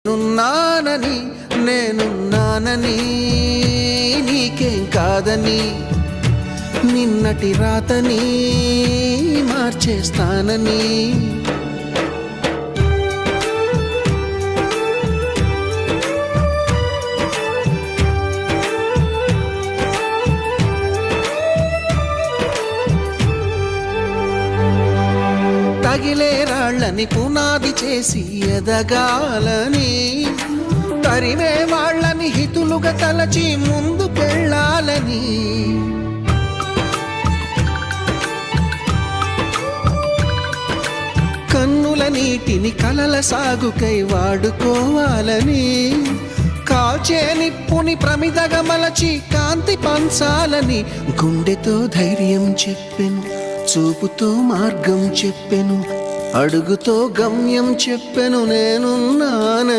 నేనున్నానని నేనున్నానని నీకేం కాదని నిన్నటి రాతని మార్చేస్తానని తగిలే రాళ్ళని పునాది చేసి ఎదగాలని తరిమే వాళ్ళని హితులుగా తలచి ముందుకెళ్ళాలని కన్నుల నీటిని కలల సాగుకై వాడుకోవాలని కాల్చే నిప్పుని ప్రమిదగా మలచి కాంతి పంచాలని గుండెతో ధైర్యం చెప్పెను, చూపుతో మార్గం చెప్పెను, అడుగుతో గమ్యం చెప్పెను నేనున్నానని.